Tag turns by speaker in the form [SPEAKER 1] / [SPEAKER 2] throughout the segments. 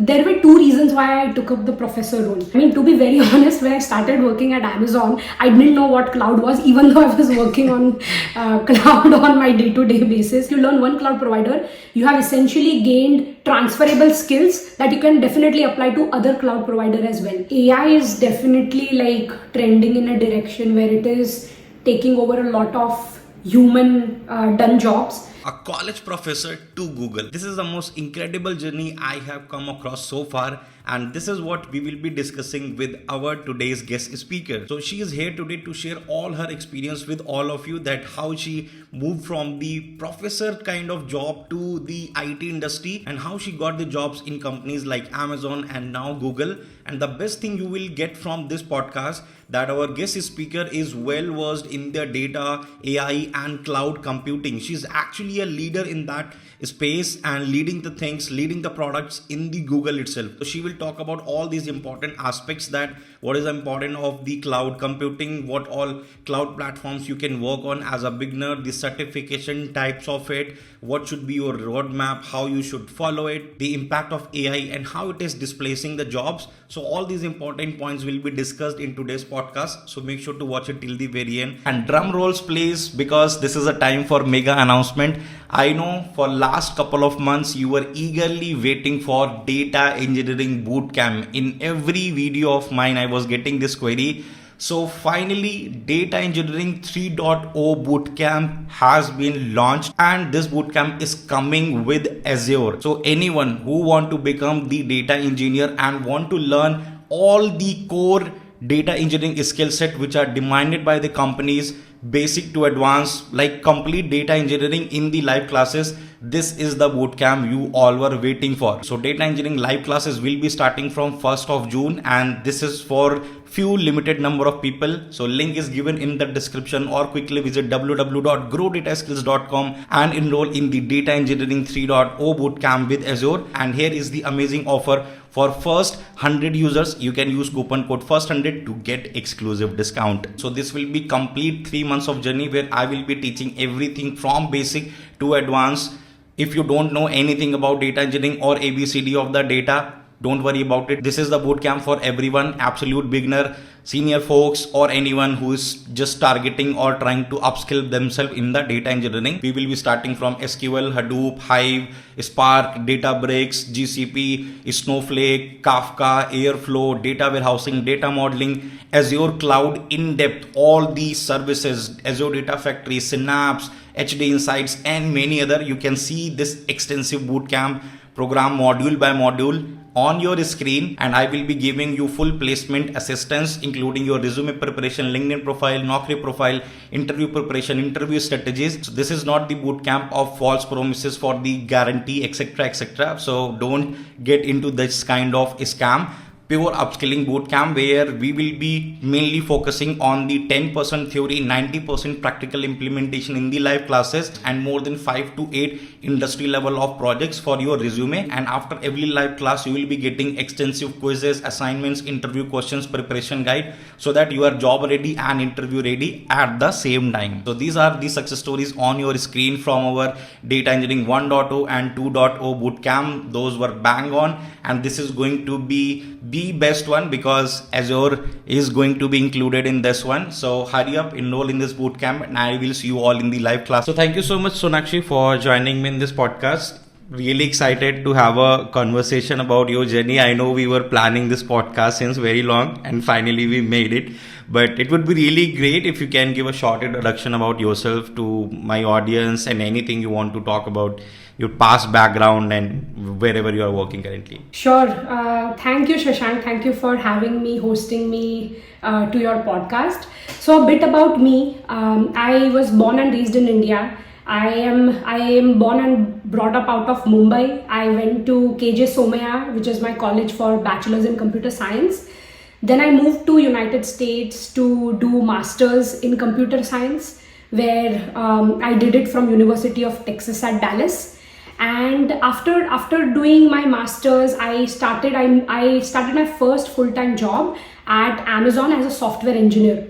[SPEAKER 1] There were two reasons why I took up the professor role. I mean, to be very honest, when I started working at Amazon, I didn't know what cloud was, even though I was working on cloud on my day-to-day basis. You learn one cloud provider, you have essentially gained transferable skills that you can definitely apply to other cloud provider as well. AI is definitely like trending in a direction where it is taking over a lot of human done jobs.
[SPEAKER 2] A college professor to Google. This is the most incredible journey I have come across so far, and this is what we will be discussing with our today's guest speaker. So she is here today to share all her experience with all of you, that how she moved from the professor kind of job to the IT industry and how she got the jobs in companies like Amazon and now Google. And the best thing you will get from this podcast, that our guest speaker is well versed in the data, AI and cloud computing. She's actually a leader in that space and leading the things, leading the products in the Google itself. So she will talk about all these important aspects, that what is important of the cloud computing, what all cloud platforms you can work on as a beginner, the certification types of it, what should be your roadmap, how you should follow it, the impact of AI and how it is displacing the jobs. So all these important points will be discussed in today's podcast. So make sure to watch it till the very end. And drum rolls please, because this is a time for mega announcement. I know for last couple of months you were eagerly waiting for data engineering bootcamp. In every video of mine I was getting this query. So finally Data Engineering 3.0 bootcamp has been launched, and this bootcamp is coming with Azure. So anyone who want to become the data engineer and want to learn all the core data engineering skill set which are demanded by the companies, basic to advanced, like complete data engineering in the live classes, this is the bootcamp you all were waiting for. So data engineering live classes will be starting from 1st of June, and this is for few limited number of people. So link is given in the description, or quickly visit www.growdataskills.com and enroll in the Data Engineering 3.0 bootcamp with Azure. And here is the amazing offer. For first 100 users, you can use coupon code first100 to get exclusive discount. So this will be complete 3 months of journey where I will be teaching everything from basic to advanced. If you don't know anything about data engineering or ABCD of the data, don't worry about it. This is the bootcamp for everyone, absolute beginner, senior folks, or anyone who is just targeting or trying to upskill themselves in the data engineering. We will be starting from SQL, Hadoop, Hive, Spark, Databricks, GCP, Snowflake, Kafka, Airflow, data warehousing, data modeling, Azure Cloud in depth, all these services, Azure Data Factory, Synapse, HD Insights, and many other. You can see this extensive bootcamp program module by module on your screen, and I will be giving you full placement assistance, including your resume preparation, LinkedIn profile, Naukri profile, interview preparation, interview strategies. So this is not the bootcamp of false promises for the guarantee, etc., etc. So don't get into this kind of scam. Pure upskilling bootcamp where we will be mainly focusing on the 10% theory, 90% practical implementation in the live classes, and more than 5 to 8 industry level of projects for your resume. And after every live class you will be getting extensive quizzes, assignments, interview questions, preparation guide, so that you are job ready and interview ready at the same time. So these are the success stories on your screen from our data engineering 1.0 and 2.0 bootcamp. Those were bang on, and this is going to be the best one because Azure is going to be included in this one. So hurry up, enroll in this bootcamp, and I will see you all in the live class. So thank you so much, Sonakshi, for joining me in this podcast. Really excited to have a conversation about your journey. I know we were planning this podcast since very long, and finally we made it. But it would be really great if you can give a short introduction about yourself to my audience and anything you want to talk about, your past background and wherever you are working currently.
[SPEAKER 1] Sure. Thank you, Shashank. Thank you for having me, hosting me to your podcast. So a bit about me. I was born and raised in India. I am born and brought up out of Mumbai. I went to 𝗏𝗏, which is my college for bachelor's in computer science. Then I moved to United States to do masters in computer science, where I did it from University of Texas at Dallas. And after doing my masters, I started my first full-time job at Amazon as a software engineer.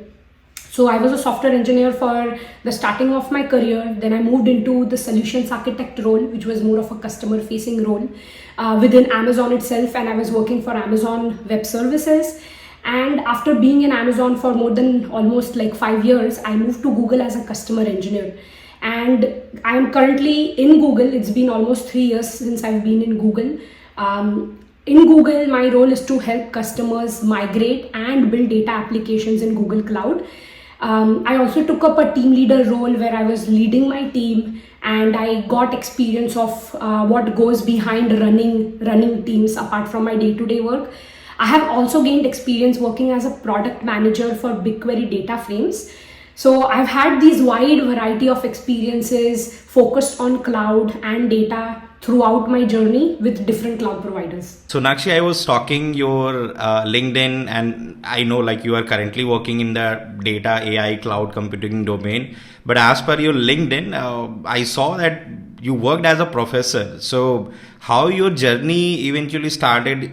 [SPEAKER 1] So I was a software engineer for the starting of my career. Then I moved into the solutions architect role, which was more of a customer facing role within Amazon itself. And I was working for Amazon Web Services. And after being in Amazon for more than almost like 5 years, I moved to Google as a customer engineer. And I am currently in Google. It's been almost 3 years since I've been in Google. In Google, my role is to help customers migrate and build data applications in Google Cloud. I also took up a team leader role where I was leading my team, and I got experience of what goes behind running teams apart from my day-to-day work. I have also gained experience working as a product manager for BigQuery data frames. So I've had these wide variety of experiences focused on cloud and data throughout my journey with different cloud providers.
[SPEAKER 2] So Sonakshi, I was stalking your LinkedIn, and I know like you are currently working in the data AI cloud computing domain. But as per your LinkedIn, I saw that you worked as a professor. So how your journey eventually started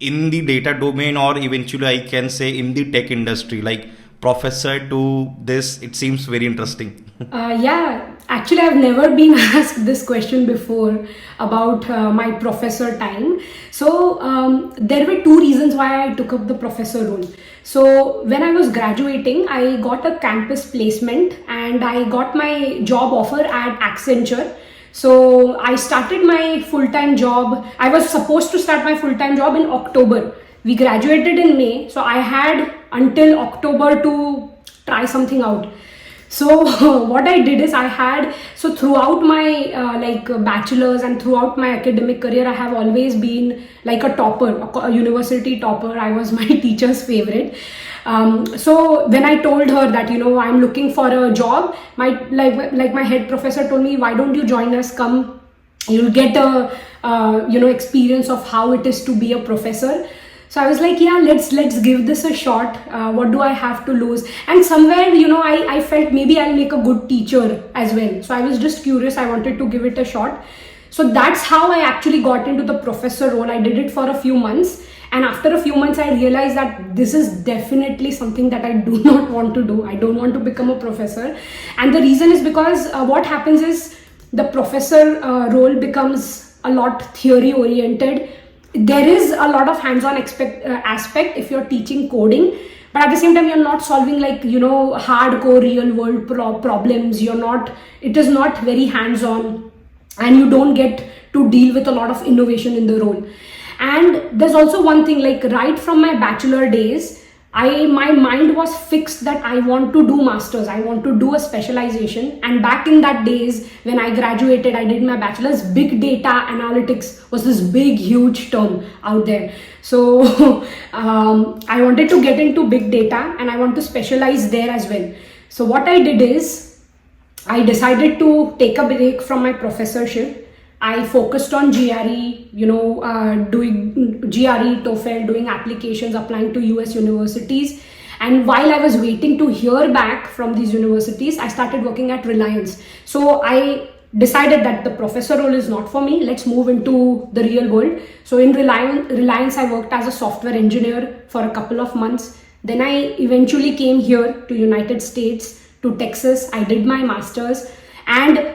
[SPEAKER 2] in the data domain, or eventually I can say in the tech industry, like professor to this, it seems very interesting.
[SPEAKER 1] Yeah, actually I've never been asked this question before about my professor time. So there were two reasons why I took up the professor role. So when I was graduating, I got a campus placement and I got my job offer at Accenture. So I started my full-time job. I was supposed to start my full-time job in October. We graduated in May, so I had until October to try something out. So what I did is so throughout my bachelor's and throughout my academic career, I have always been like a topper, a university topper. I was my teacher's favorite. So when I told her that, I'm looking for a job, my head professor told me, why don't you join us? Come, you'll get a experience of how it is to be a professor. So I was like, yeah, let's give this a shot. What do I have to lose? And somewhere, I felt maybe I'll make a good teacher as well. So I was just curious. I wanted to give it a shot. So that's how I actually got into the professor role. I did it for a few months. And after a few months, I realized that this is definitely something that I do not want to do. I don't want to become a professor. And the reason is because what happens is the professor role becomes a lot theory oriented. There is a lot of hands-on aspect if you're teaching coding, but at the same time you're not solving hardcore real world problems. It is not very hands-on, and you don't get to deal with a lot of innovation in the role. And there's also one thing, like right from my bachelor days, my mind was fixed that I want to do masters, I want to do a specialization. And back in that days when I graduated, I did my bachelor's, big data analytics was this big huge term out there. So I wanted to get into big data and I want to specialize there as well. So what I did is I decided to take a break from my professorship. I focused on GRE, doing GRE, TOEFL, doing applications, applying to US universities. And while I was waiting to hear back from these universities, I started working at Reliance. So I decided that the professor role is not for me. Let's move into the real world. So in Reliance, I worked as a software engineer for a couple of months. Then I eventually came here to United States, to Texas. I did my master's, and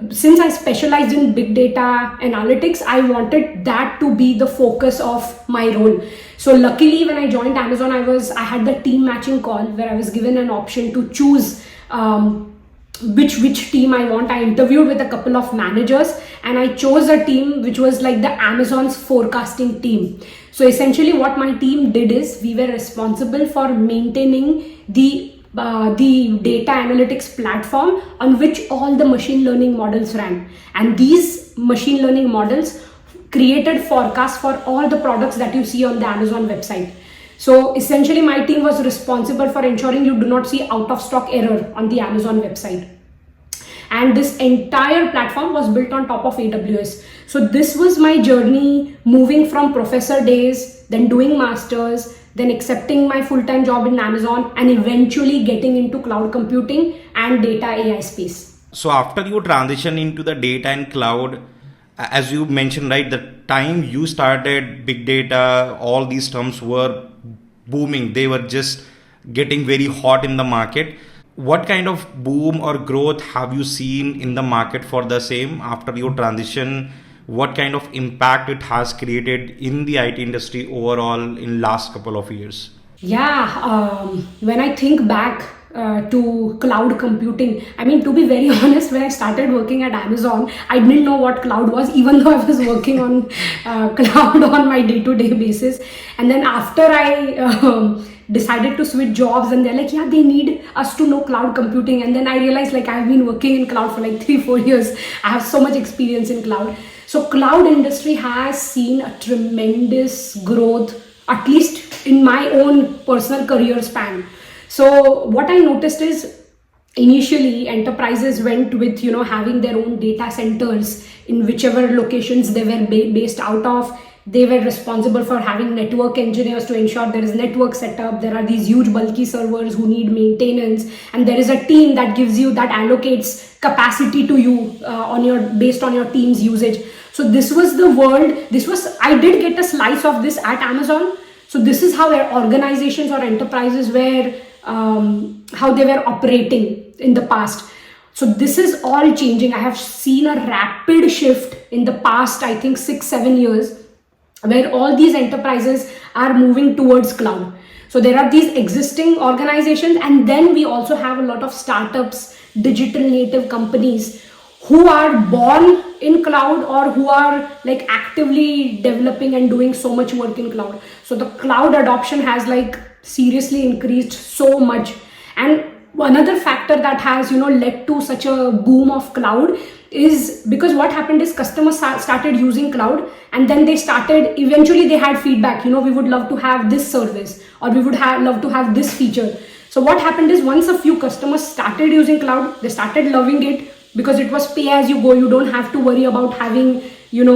[SPEAKER 1] since I specialized in big data analytics, I wanted that to be the focus of my role. So luckily when I joined Amazon, I had the team matching call where I was given an option to choose which team I want. I interviewed with a couple of managers and I chose a team which was like the Amazon's forecasting team. So essentially what my team did is we were responsible for maintaining the data analytics platform on which all the machine learning models ran. And these machine learning models created forecasts for all the products that you see on the Amazon website. So essentially my team was responsible for ensuring you do not see out of stock error on the Amazon website. And this entire platform was built on top of AWS. So this was my journey, moving from professor days, then doing masters, then accepting my full-time job in Amazon, and eventually getting into cloud computing and data AI space.
[SPEAKER 2] So after you transition into the data and cloud, as you mentioned, right, the time you started big data, all these terms were booming. They were just getting very hot in the market. What kind of boom or growth have you seen in the market for the same after your transition? What kind of impact it has created in the IT industry overall in last couple of years?
[SPEAKER 1] Yeah, when I think back to cloud computing, I mean, to be very honest, when I started working at Amazon, I didn't know what cloud was, even though I was working on cloud on my day-to-day basis. And then after I decided to switch jobs, and they're like, yeah, they need us to know cloud computing. And then I realized, like, I've been working in cloud for like 3-4 years. I have so much experience in cloud. So cloud industry has seen a tremendous growth, at least in my own personal career span. So what I noticed is, initially enterprises went with, having their own data centers in whichever locations they were based out of. They were responsible for having network engineers to ensure there is network setup. There are these huge bulky servers who need maintenance, and there is a team that gives you, that allocates capacity to you based on your team's usage. So this was the world. I did get a slice of this at Amazon. So this is how their organizations or enterprises were, how they were operating in the past. So this is all changing. I have seen a rapid shift in the past, I think 6-7 years, where all these enterprises are moving towards cloud. So there are these existing organizations, and then we also have a lot of startups, digital native companies who are born in cloud or who are like actively developing and doing so much work in cloud. So the cloud adoption has like seriously increased so much. And another factor that has led to such a boom of cloud is because what happened is customers started using cloud, and then eventually they had feedback, we would love to have this service, or we would love to have this feature. So what happened is, once a few customers started using cloud, they started loving it because it was pay as you go. You don't have to worry about having your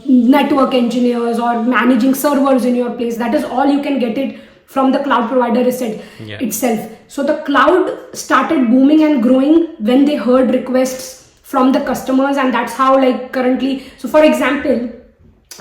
[SPEAKER 1] network engineers or managing servers in your place. That is all you can get it from the cloud provider itself. So the cloud started booming and growing when they heard requests from the customers, and that's how currently. So for example,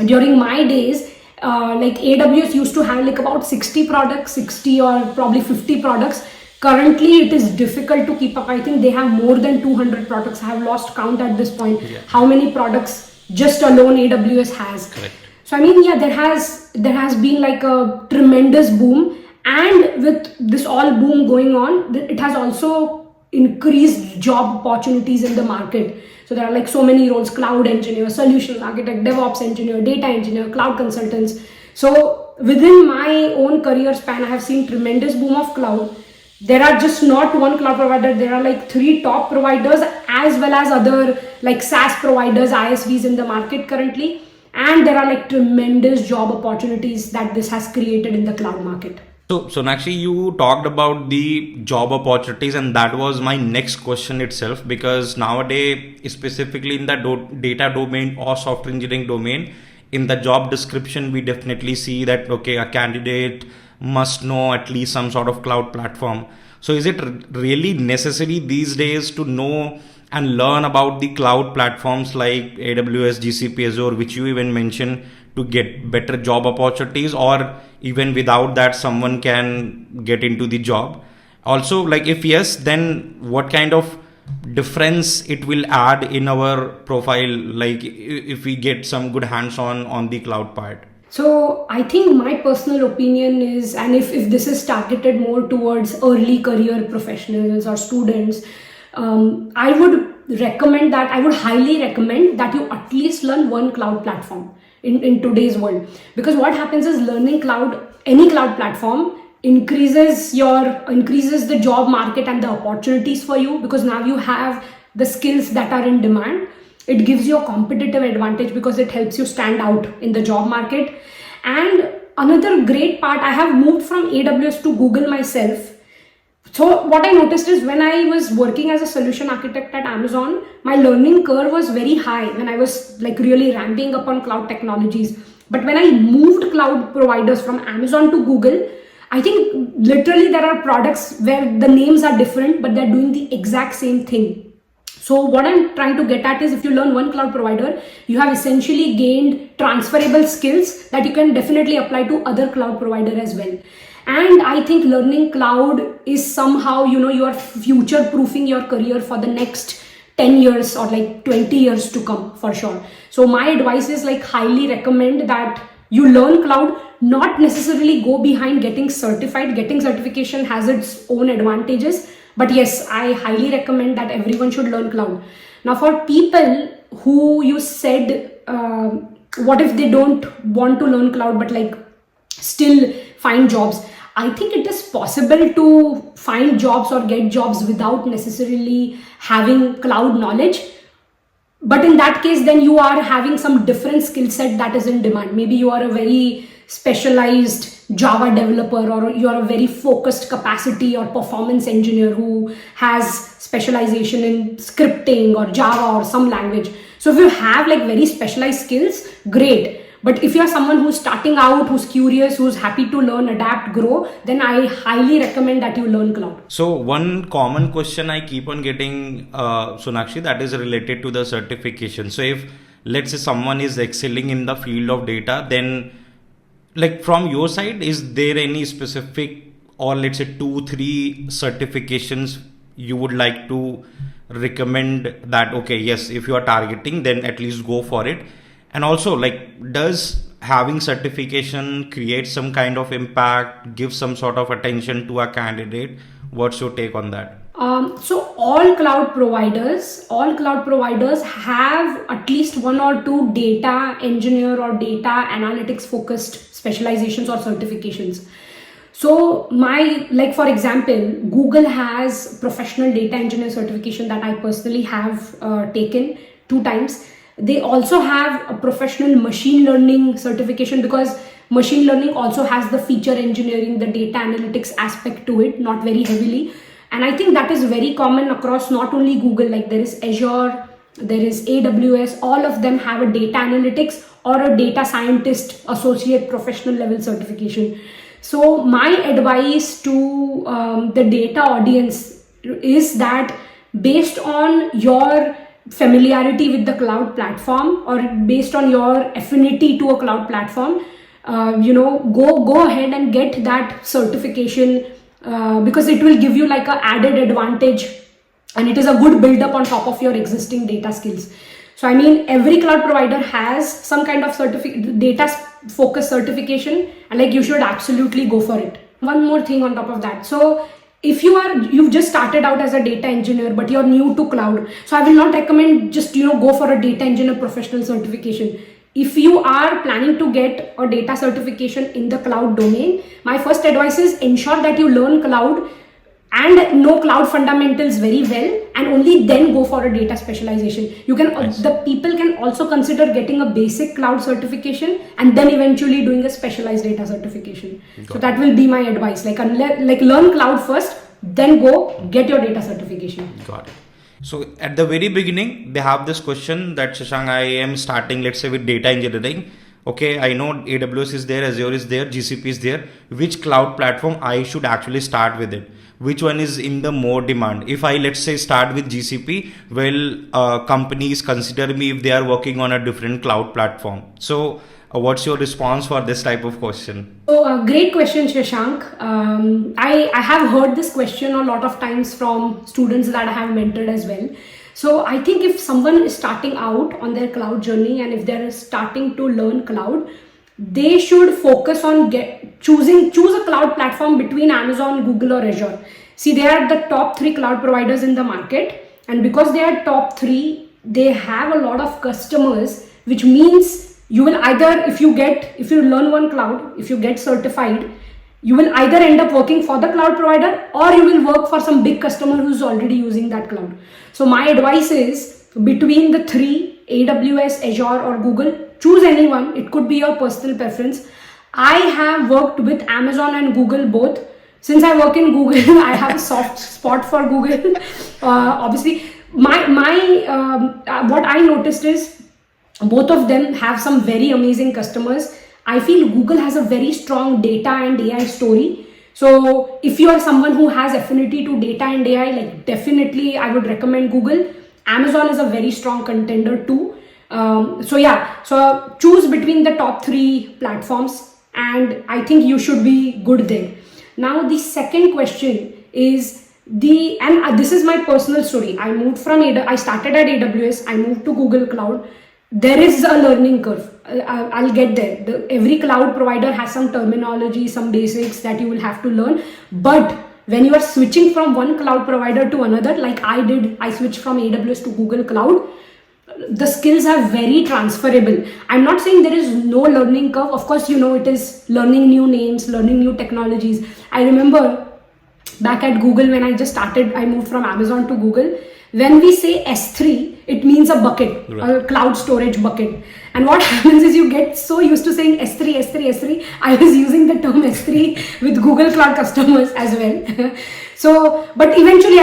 [SPEAKER 1] during my days, AWS used to have about 60 products, 60 or probably 50 products. Currently, it is difficult to keep up. I think they have more than 200 products. I have lost count at this point. How many products just alone AWS has.
[SPEAKER 2] Correct.
[SPEAKER 1] So I mean, there has been a tremendous boom, and with this all boom going on, it has also increased job opportunities in the market. So there are so many roles: cloud engineer, solutions architect, DevOps engineer, data engineer, cloud consultants. So within my own career span, I have seen tremendous boom of cloud. There are just not one cloud provider. There are 3 top providers, as well as other SaaS providers, ISVs in the market currently. And there are tremendous job opportunities that this has created in the cloud market.
[SPEAKER 2] So Sonakshi, you talked about the job opportunities, and that was my next question itself, because nowadays, specifically in the data domain or software engineering domain, in the job description, we definitely see that, okay, a candidate must know at least some sort of cloud platform. So is it really necessary these days to know and learn about the cloud platforms like AWS, GCP, Azure, which you even mentioned, to get better job opportunities, or even without that someone can get into the job? Also, if yes, then what kind of difference it will add in our profile, if we get some good hands-on on the cloud part?
[SPEAKER 1] So I think my personal opinion is, and if this is targeted more towards early career professionals or students, I would highly recommend that you at least learn one cloud platform in today's world. Because what happens is, learning any cloud platform increases the job market and the opportunities for you, because now you have the skills that are in demand. It gives you a competitive advantage because it helps you stand out in the job market. And another great part, I have moved from AWS to Google myself. So what I noticed is, when I was working as a solution architect at Amazon, my learning curve was very high when I was really ramping up on cloud technologies. But when I moved cloud providers from Amazon to Google, I think literally there are products where the names are different, but they're doing the exact same thing. So what I'm trying to get at is, if you learn one cloud provider, you have essentially gained transferable skills that you can definitely apply to other cloud provider as well. And I think learning cloud is somehow, you are future proofing your career for the next 10 years or like 20 years to come for sure. So my advice is like highly recommend that you learn cloud, not necessarily go behind getting certified. Getting certification has its own advantages, but yes, I highly recommend that everyone should learn cloud. Now for people who you said, what if they don't want to learn cloud but like still find jobs? I think it is possible to find jobs or get jobs without necessarily having cloud knowledge. But in that case, then you are having some different skill set that is in demand. Maybe you are a very specialized Java developer, or you are a very focused capacity or performance engineer who has specialization in scripting or Java or some language. So if you have like very specialized skills, great. But if you're someone who's starting out, who's curious, who's happy to learn, adapt, grow, then I highly recommend that you learn cloud.
[SPEAKER 2] So one common question I keep on getting, Sonakshi, that is related to the certification. So if let's say someone is excelling in the field of data, then like from your side, is there any specific or let's say 2-3 certifications you would like to recommend that, okay, yes, if you are targeting, then at least go for it? And also, like, does having certification create some kind of impact, give some sort of attention to a candidate? What's your take on that?
[SPEAKER 1] So all cloud providers have at least 1 or 2 data engineer or data analytics focused specializations or certifications. So for example, Google has professional data engineer certification that I personally have taken 2 times. They also have a professional machine learning certification, because machine learning also has the feature engineering, the data analytics aspect to it, not very heavily. And I think that is very common across not only Google, like there is Azure, there is AWS, all of them have a data analytics or a data scientist associate professional level certification. So my advice to the data audience is that based on your familiarity with the cloud platform or based on your affinity to a cloud platform, go ahead and get that certification, because it will give you like a added advantage, and it is a good build up on top of your existing data skills. So I mean, every cloud provider has some kind of data focused certification, and like you should absolutely go for it. One more thing on top of that. So if you've just started out as a data engineer, but you're new to cloud, so I will not recommend just, go for a data engineer professional certification. If you are planning to get a data certification in the cloud domain, my first advice is ensure that you learn cloud and know cloud fundamentals very well, and only then go for a data specialization. The people can also consider getting a basic cloud certification and then eventually doing a specialized data certification. So that will be my advice. Learn cloud first, then go get your data certification.
[SPEAKER 2] Got it. So at the very beginning, they have this question that, Shashank, I am starting, let's say, with data engineering. Okay, I know AWS is there, Azure is there, GCP is there. Which cloud platform I should actually start with it? Which one is in the more demand? If I, let's say, start with GCP, will companies consider me if they are working on a different cloud platform? So what's your response for this type of question?
[SPEAKER 1] So great question, Shashank. I have heard this question a lot of times from students that I have mentored as well. So I think if someone is starting out on their cloud journey, and if they're starting to learn cloud, they should focus on choose a cloud platform between Amazon, Google, or Azure. See, they are the top 3 cloud providers in the market, and because they are top 3, they have a lot of customers, which means you will either, if you learn one cloud, if you get certified, you will either end up working for the cloud provider, or you will work for some big customer who's already using that cloud. So my advice is, between the 3, AWS, Azure, or Google, choose anyone. It could be your personal preference. I have worked with Amazon and Google both. Since I work in Google, I have a soft spot for Google. Obviously, what I noticed is both of them have some very amazing customers. I feel Google has a very strong data and AI story. So if you are someone who has affinity to data and AI, like definitely I would recommend Google. Amazon is a very strong contender too. So choose between the top 3 platforms, and I think you should be good there. Now the second question is this is my personal story. I started at AWS, I moved to Google Cloud. There is a learning curve. I'll get there. Every cloud provider has some terminology, some basics that you will have to learn. But when you are switching from one cloud provider to another, like I did, I switched from AWS to Google Cloud, the skills are very transferable. I'm not saying there is no learning curve. Of course, it is learning new names, learning new technologies. I remember back at Google when I just started, I moved from Amazon to Google. When we say S3, it means a bucket, a cloud storage bucket. And what happens is you get so used to saying S3, S3, S3. I was using the term S3 with Google Cloud customers as well. So, but eventually,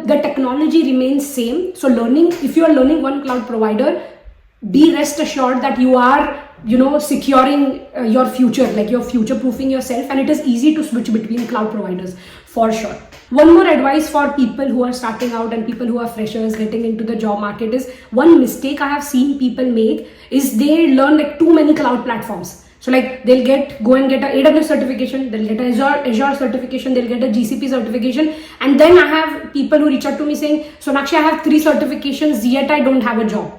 [SPEAKER 1] the technology remains same. So if you are learning one cloud provider, be rest assured that you are, securing your future, like you're future-proofing yourself, and it is easy to switch between cloud providers for sure. One more advice for people who are starting out and people who are freshers getting into the job market is, one mistake I have seen people make is they learn like too many cloud platforms. So like they'll go and get a AWS certification, they'll get a Azure certification, they'll get a GCP certification. And then I have people who reach out to me saying, Sonakshi, I have 3 certifications, yet I don't have a job.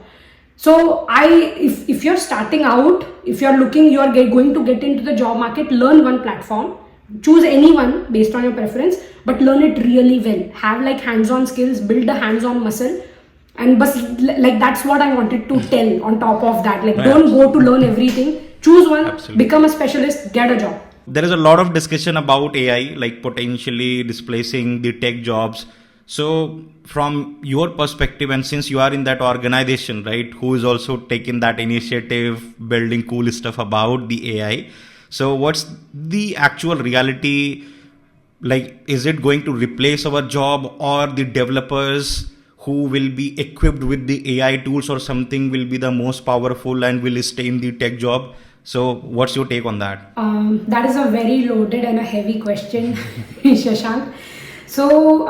[SPEAKER 1] So if you're starting out, if you're going to get into the job market, learn one platform, choose anyone based on your preference, but learn it really well. Have like hands-on skills, build a hands-on muscle. And that's what I wanted to tell on top of that. Like, don't go to learn everything. Choose one, Absolutely. Become a specialist, get a job.
[SPEAKER 2] There is a lot of discussion about AI, like potentially displacing the tech jobs. So from your perspective, and since you are in that organization, right, who is also taking that initiative, building cool stuff about the AI. So what's the actual reality? Like, is it going to replace our job, or the developers who will be equipped with the AI tools or something will be the most powerful and will stay in the tech job? So what's your take on that?
[SPEAKER 1] That is a very loaded and a heavy question, Shashank. So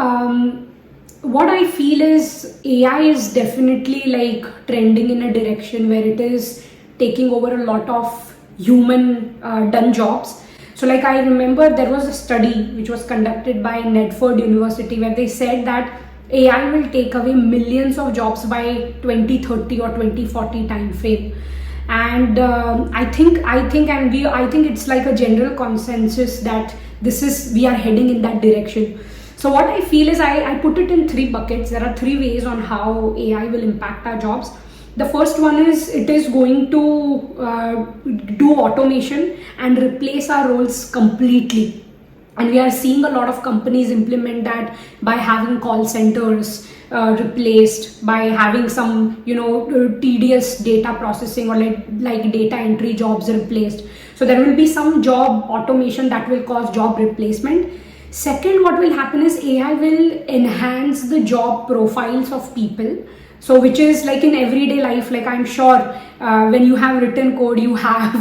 [SPEAKER 1] what I feel is AI is definitely like trending in a direction where it is taking over a lot of human done jobs. So like I remember there was a study which was conducted by Nedford University where they said that AI will take away millions of jobs by 2030 or 2040 time frame. And I think it's like a general consensus that we are heading in that direction. So what I feel is I put it in 3 buckets. There are 3 ways on how AI will impact our jobs. The first one is it is going to do automation and replace our roles completely. And we are seeing a lot of companies implement that by having call centers replaced, by having some tedious data processing or like data entry jobs replaced. So there will be some job automation that will cause job replacement. Second, what will happen is AI will enhance the job profiles of people. So which is like in everyday life, like I'm sure when you have written code, you have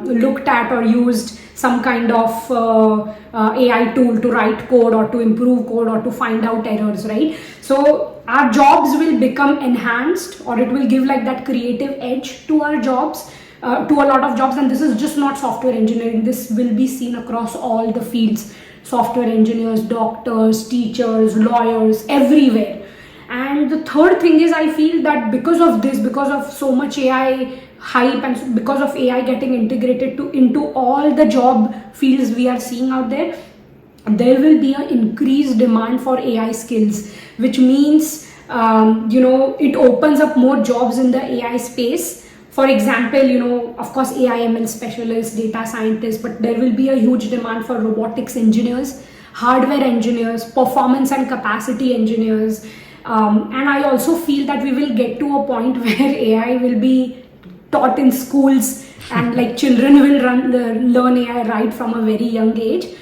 [SPEAKER 1] looked at or used some kind of AI tool to write code or to improve code or to find out errors, right? So our jobs will become enhanced, or it will give like that creative edge to our jobs, to a lot of jobs. And this is just not software engineering. This will be seen across all the fields. Software engineers, doctors, teachers, lawyers, everywhere. And the third thing is I feel that because of so much AI hype and because of AI getting integrated into all the job fields we are seeing out there, there will be an increased demand for AI skills, which means it opens up more jobs in the AI space. For example, of course, AI ML specialists, data scientists, but there will be a huge demand for robotics engineers, hardware engineers, performance and capacity engineers. And I also feel that we will get to a point where AI will be taught in schools and like children will learn AI right from a very young age.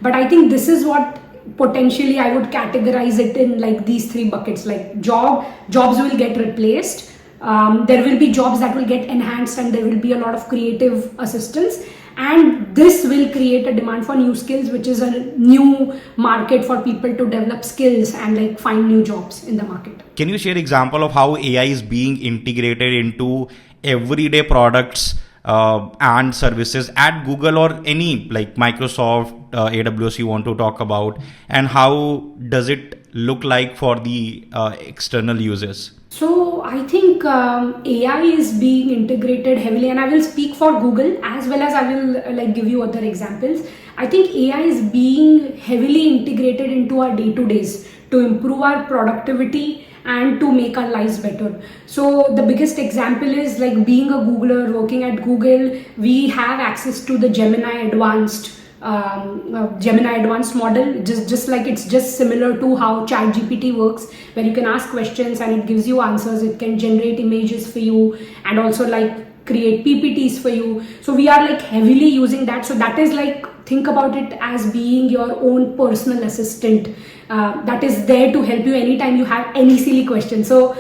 [SPEAKER 1] But I think this is what potentially I would categorize it in, like these 3 buckets. Like jobs will get replaced. There will be jobs that will get enhanced, and there will be a lot of creative assistance, and this will create a demand for new skills, which is a new market for people to develop skills and like find new jobs in the market.
[SPEAKER 2] Can you share example of how AI is being integrated into everyday products and services at Google or any like Microsoft, AWS you want to talk about, and how does it look like for the external users?
[SPEAKER 1] So I think AI is being integrated heavily, and I will speak for Google as well as I will like give you other examples. I think AI is being heavily integrated into our day-to-days to improve our productivity and to make our lives better. So the biggest example is like being a Googler, working at Google, we have access to the Gemini advanced model, just like it's just similar to how ChatGPT works, where you can ask questions and it gives you answers. It can generate images for you and also like create PPTs for you. So we are like heavily using that. So that is like, think about it as being your own personal assistant that is there to help you anytime you have any silly question. So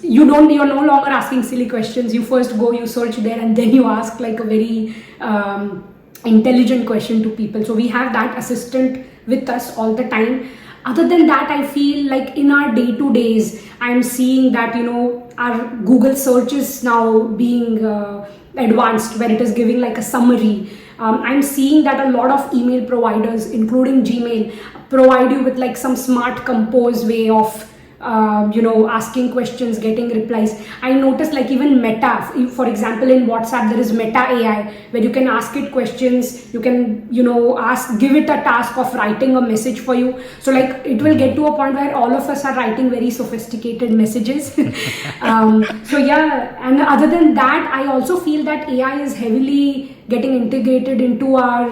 [SPEAKER 1] you're no longer asking silly questions. You first go, you search there, and then you ask like a very intelligent question to people. So we have that assistant with us all the time. Other than that, I feel like in our day-to-days, I'm seeing that, our Google search is now being advanced, where it is giving like a summary. I'm seeing that a lot of email providers, including Gmail, provide you with like some smart compose way of asking questions, getting replies. I noticed like even Meta, for example, in WhatsApp, there is Meta AI, where you can ask it questions, you can, give it a task of writing a message for you. So like it will get to a point where all of us are writing very sophisticated messages. So yeah, and other than that, I also feel that AI is heavily getting integrated into our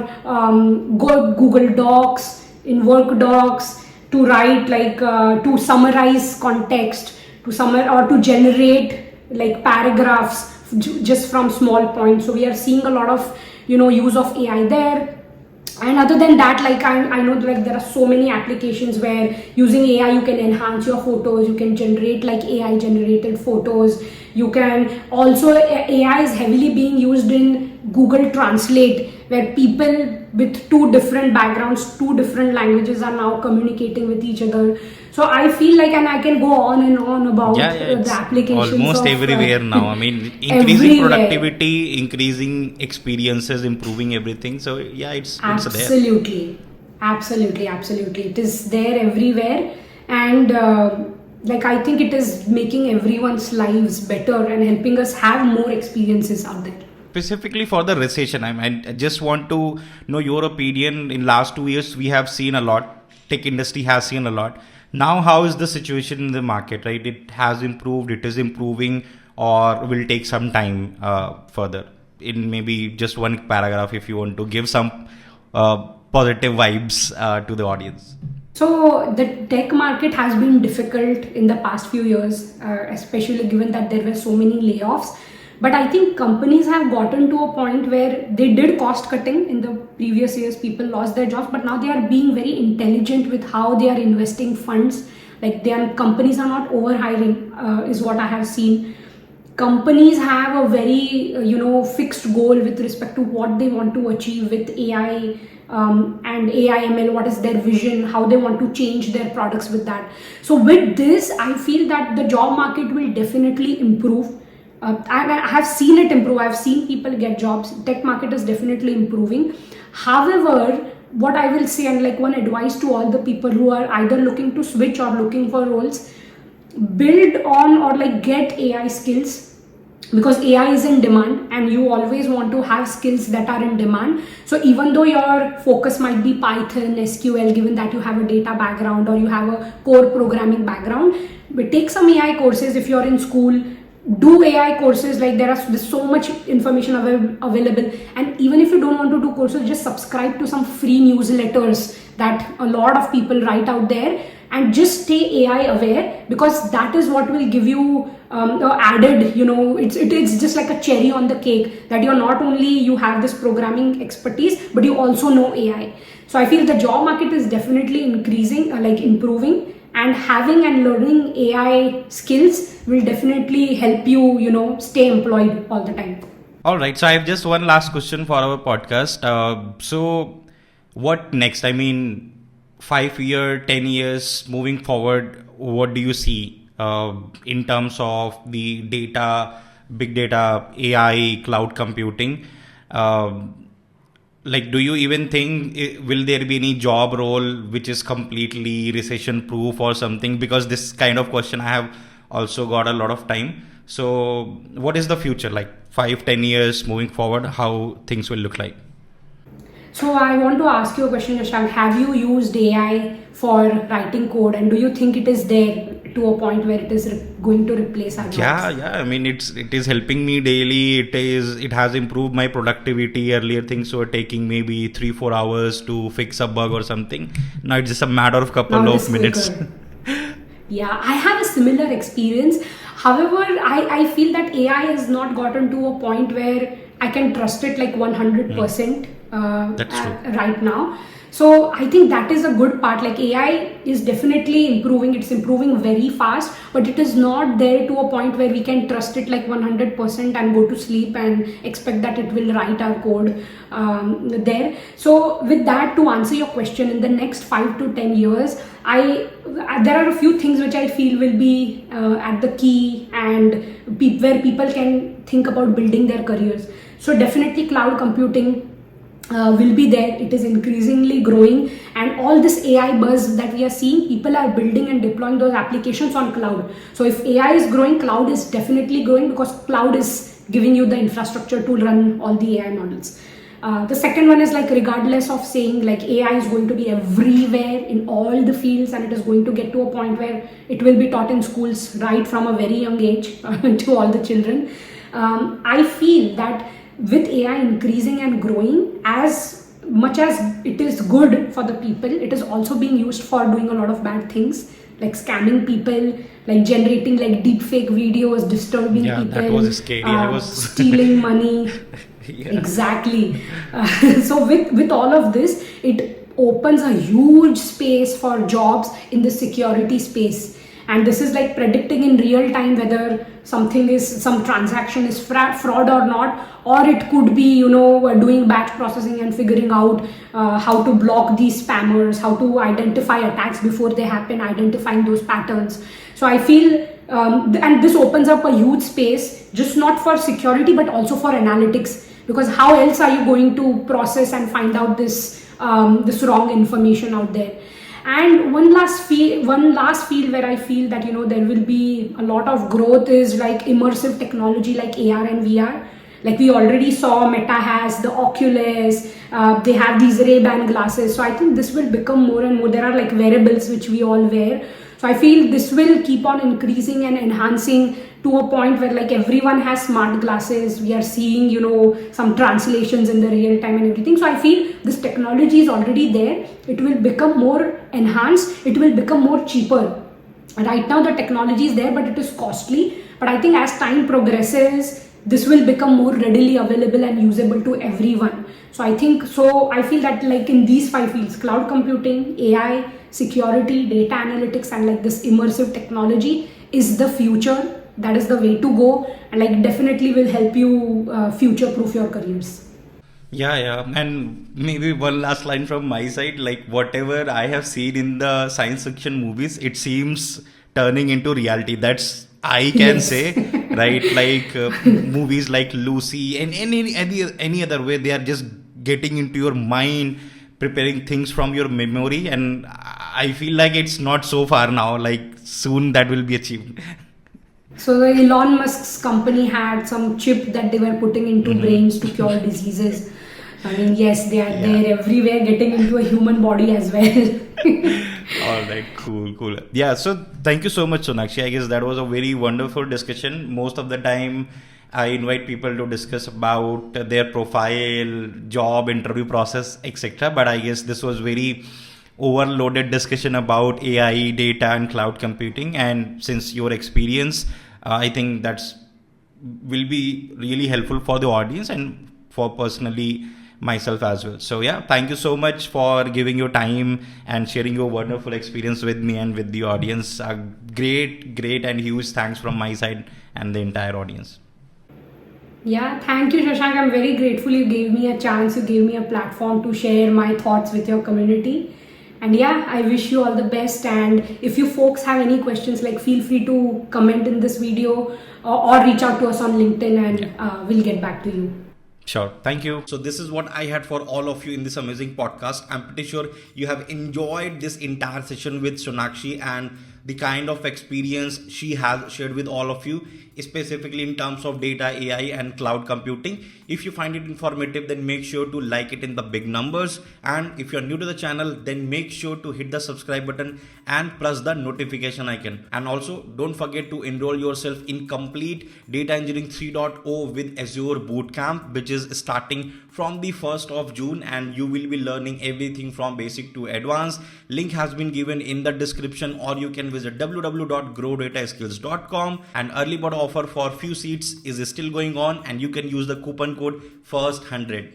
[SPEAKER 1] Google Docs, in work docs, to write like to summarize context, or to generate like paragraphs just from small points. So we are seeing a lot of use of AI there. And other than that, like I know like there are so many applications where using AI you can enhance your photos, you can generate like AI generated photos. You can also, AI is heavily being used in Google Translate, where people with two different backgrounds, two different languages are now communicating with each other. So I feel like, and I can go on and on about the applications
[SPEAKER 2] almost
[SPEAKER 1] of,
[SPEAKER 2] everywhere now. I mean, increasing productivity, increasing experiences, improving everything. So yeah, it's
[SPEAKER 1] absolutely
[SPEAKER 2] there.
[SPEAKER 1] Absolutely. It is there everywhere, and like I think it is making everyone's lives better and helping us have more experiences out there.
[SPEAKER 2] Specifically for the recession, I just want to know your opinion. In last 2 years, we have seen a lot. Tech industry has seen a lot. Now, how is the situation in the market, right? It has improved, it is improving, or will take some time further? In maybe just one paragraph, if you want to give some positive vibes to the audience.
[SPEAKER 1] So the tech market has been difficult in the past few years, especially given that there were so many layoffs. But I think companies have gotten to a point where they did cost cutting in the previous years. People lost their jobs, but now they are being very intelligent with how they are investing funds. Like companies are not overhiring, is what I have seen. Companies have a very fixed goal with respect to what they want to achieve with AI and AI ML. What is their vision? How they want to change their products with that. So with this, I feel that the job market will definitely improve. I have seen it improve. I've seen people get jobs. Tech market is definitely improving. However, what I will say, and like one advice to all the people who are either looking to switch or looking for roles, build on or like get AI skills, because AI is in demand and you always want to have skills that are in demand. So even though your focus might be Python, SQL, given that you have a data background or you have a core programming background, but take some AI courses if you're in school. Do AI courses, like there's so much information available, and even if you don't want to do courses, just subscribe to some free newsletters that a lot of people write out there, and just stay AI aware, because that is what will give you added, it's just like a cherry on the cake, that you're not only you have this programming expertise, but you also know AI. So I feel the job market is definitely increasing, improving, and having and learning AI skills will definitely help you, stay employed all the time.
[SPEAKER 2] All right. So I have just one last question for our podcast. So what next? I mean, 5 years, 10 years moving forward, what do you see in terms of the data big data, AI, cloud computing. Like, do you even think will there be any job role which is completely recession proof or something? Because this kind of question I have also got a lot of time. So what is the future like 5-10 years moving forward? How things will look like?
[SPEAKER 1] So I want to ask you a question, Shashank. Have you used AI for writing code, and do you think it is there to a point where it is going to replace our jobs?
[SPEAKER 2] Yeah. I mean, it is helping me daily. It has improved my productivity. Earlier things were taking maybe 3-4 hours to fix a bug or something. Now it's just a matter of couple
[SPEAKER 1] Now it
[SPEAKER 2] of
[SPEAKER 1] is
[SPEAKER 2] minutes.
[SPEAKER 1] quicker. Yeah, I have a similar experience. However, I feel that AI has not gotten to a point where I can trust it like 100%
[SPEAKER 2] That's true.
[SPEAKER 1] right now. So I think that is a good part. Like AI is definitely improving. It's improving very fast, but it is not there to a point where we can trust it like 100% and go to sleep and expect that it will write our code there. So with that, to answer your question, in the next 5 to 10 years, there are a few things which I feel will be at the key and where people can think about building their careers. So definitely cloud computing will be there. It is increasingly growing, and all this AI buzz that we are seeing, people are building and deploying those applications on cloud. So if AI is growing, cloud is definitely growing, because cloud is giving you the infrastructure to run all the AI models. The second one is like, regardless of saying like AI is going to be everywhere in all the fields, and it is going to get to a point where it will be taught in schools right from a very young age to all the children. I feel that with AI increasing and growing, as much as it is good for the people, it is also being used for doing a lot of bad things, like scamming people, like generating like deep fake videos, disturbing people.
[SPEAKER 2] That was scary. I was
[SPEAKER 1] stealing money.
[SPEAKER 2] Yeah.
[SPEAKER 1] Exactly. So with all of this, it opens a huge space for jobs in the security space. And this is like predicting in real time whether some transaction is fraud or not, or it could be, doing batch processing and figuring out how to block these spammers, how to identify attacks before they happen, identifying those patterns. So I feel, and this opens up a huge space, just not for security, but also for analytics, because how else are you going to process and find out this wrong information out there? And one last field where I feel that there will be a lot of growth is like immersive technology, like AR and VR. Like we already saw Meta has the Oculus, they have these Ray-Ban glasses. So I think this will become more and more. There are like wearables which we all wear. So I feel this will keep on increasing and enhancing to a point where like everyone has smart glasses. We are seeing, some translations in the real time and everything. So I feel this technology is already there. It will become more enhanced. It will become more cheaper. Right now the technology is there, but it is costly. But I think as time progresses, this will become more readily available and usable to everyone. So I feel that like in these 5 fields, cloud computing, AI, security, data analytics, and like this immersive technology is the future. That is the way to go, and like definitely will help you future proof your careers.
[SPEAKER 2] Yeah. And maybe one last line from my side, like whatever I have seen in the science fiction movies, it seems turning into reality. That's I can say, right? Like movies like Lucy and any other way, they are just getting into your mind, preparing things from your memory, and I feel like it's not so far now. Like soon that will be achieved.
[SPEAKER 1] So the Elon Musk's company had some chip that they were putting into brains to cure diseases. I mean, yes, they are there everywhere, getting into a human body as well.
[SPEAKER 2] All right, cool. Yeah, so thank you so much, Sonakshi. I guess that was a very wonderful discussion. Most of the time, I invite people to discuss about their profile, job, interview process, etc. But I guess this was very overloaded discussion about AI, data, and cloud computing. And since your experience, I think that's will be really helpful for the audience and for personally myself as well. So yeah, thank you so much for giving your time and sharing your wonderful experience with me and with the audience. Great and huge thanks from my side and the entire audience.
[SPEAKER 1] Yeah, thank you, Shashank. I'm very grateful you gave me a chance, you gave me a platform to share my thoughts with your community. And yeah, I wish you all the best. And if you folks have any questions, like feel free to comment in this video or reach out to us on LinkedIn, and we'll get back to you.
[SPEAKER 2] Sure. Thank you. So this is what I had for all of you in this amazing podcast. I'm pretty sure you have enjoyed this entire session with Sonakshi and the kind of experience she has shared with all of you, specifically in terms of data, AI and cloud computing. If you find it informative, then make sure to like it in the big numbers. And if you're new to the channel, then make sure to hit the subscribe button and press the notification icon. And also don't forget to enroll yourself in complete Data Engineering 3.0 with Azure Bootcamp, which is starting from the 1st of June, and you will be learning everything from basic to advanced. Link has been given in the description, or you can visit www.growdataskills.com. and early bird offer for few seats is still going on, and you can use the coupon code FIRST100.